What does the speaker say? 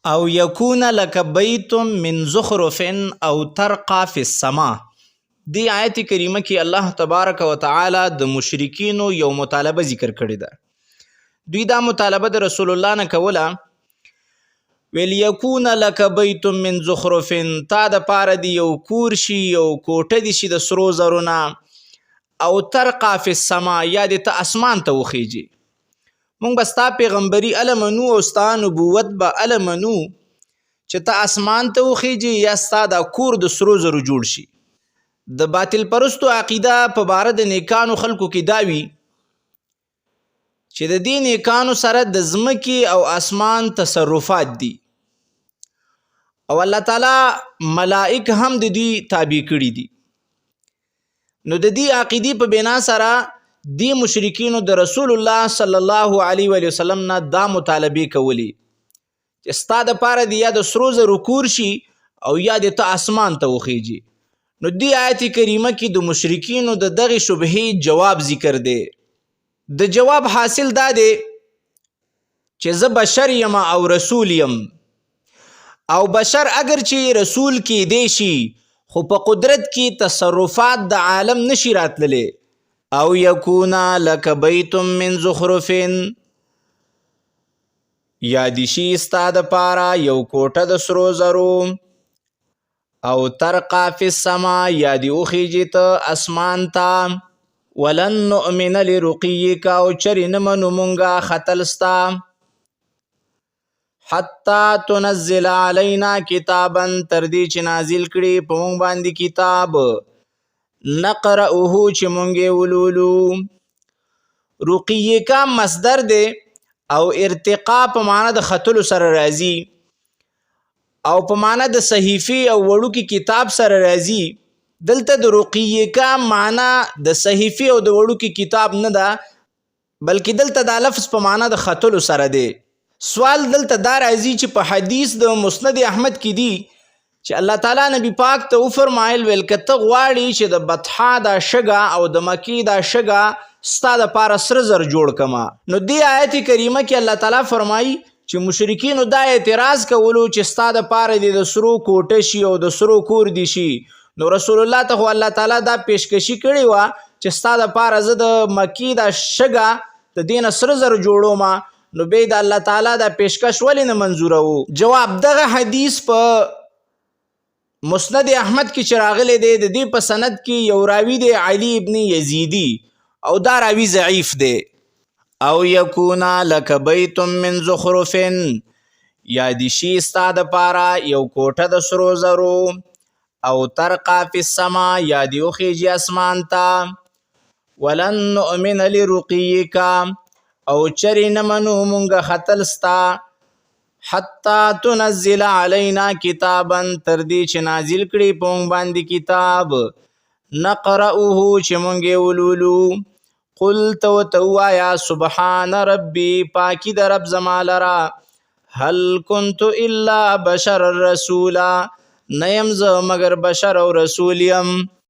او یکون لک بیت من زخرف او ترقى فی السما. دی آیت کریمه کې الله تبارک وتعالی د مشرکینو یو مطالبه ذکر کړې ده. دوی دا مطالبه د رسول الله نه کوله، ویل یکون لک بیت من زخرف، تا د پاره دی یو کور شي، یو کوټه دی شي د سرو زرونه، او ترقى فی السما، یا د ته اسمان ته وخیږي. مونږ به ستا پیغمبري اله منو او ستا نبوت به اله منو چې ته اسمان ته وخیږي یا ستا دا کور د سرو زرو جوړ شي. د باطل پرستو عقیده په باره د نیکانو خلکو کې دا وي چې د دې نیکانو سره د ځمکې او اسمان تصرفات دي، او الله تعالی ملائک هم د دې تابع کړي دي. نو د دې عقیدې په بنا سره دی مشرکینو د رسول الله صلی الله علیه و وسلم نه دا مطالبه کولی چې ستا د پاره دی یا د سرو زرو کور شي او یا د ته اسمان ته وخیږي. نو دی آیت کریمه کې د مشرکینو د دغه شبهې جواب ذکر دی. د جواب حاصل دا دی چې زه بشر یم او رسول یم، او بشر اگر چې رسول کې دی شي خو په قدرت کې تصرفات د عالم نشي راتللی. او یکونا لک بیت من زخرف، یا دی شي ستا د پاره یو کوټه د سرو زرو، او ترقى فی السما، یا دی وخیږي ته اسمان ته. ولن نؤمن لرقیک، او چرې نه منو مونږه ختل ستا، حتی تنزل علینا کتابا، تر دې چې نازل کړي په مونږ باندې کتاب، نقرأه چې مونږ ولولو. رقیکا مصدر دی او ارتقا په معنا د ختلو سره راځي، او په معنا د صحیفې او وړوکي کتاب سره راځي. دلته د رقیکا معنا د صحیفې او د وړوکي کتاب نه ده، بلکې دلته دا لفظ په معنا د ختلو سره دی. سوال دلته دا راځي چې په حدیث د مسند احمد کې دی چې الله تعالی نبی پاک ته وفرمایل ویل که ته غواړې چې د بطحا دا شګه او د مکې دا شګه ستا دپاره سره زر جوړ کما. نو دې آیت کریمه کې الله تعالی فرمایي چې مشرکینو دا اعتراض کولو چې ستا دپاره دې د سرو کوټه شي او د سرو کور دي شي. نو رسول الله ته خو الله تعالی دا پیشکشي کړې وه چې ستا دپاره زه د مکې دا شګه د دې نه سره زر جوړومه. نو بیا د الله تعالی دا پیشکش ولې نه منظوروو؟ جواب، دغه حدیث په مسند احمد کې چې راغلی دی د دې په سند کې یو راوي دی علي ابن یزیدي، او دا راوي ضعیف دی. او یکونا لک بیت من زخرف، یا دی شي ستا دپاره یو کوټه د سرو زرو، او ترقى فی السما، یا دی وخیږي اسمان ته. ولن نؤمن لرقیک، او چرې نه منو مونږه ختل ستا، حتی تنزل علینا کتابا، تر دې چې نازل کړي په مونږ باندې کتاب، نقرأه چې مونږ ولولو. قل ته ورته ووایه سبحان ربي، پاکي د رب زما لره، هل کنت الا بشر رسولا، نه یم زه مګر بشر او رسول یم.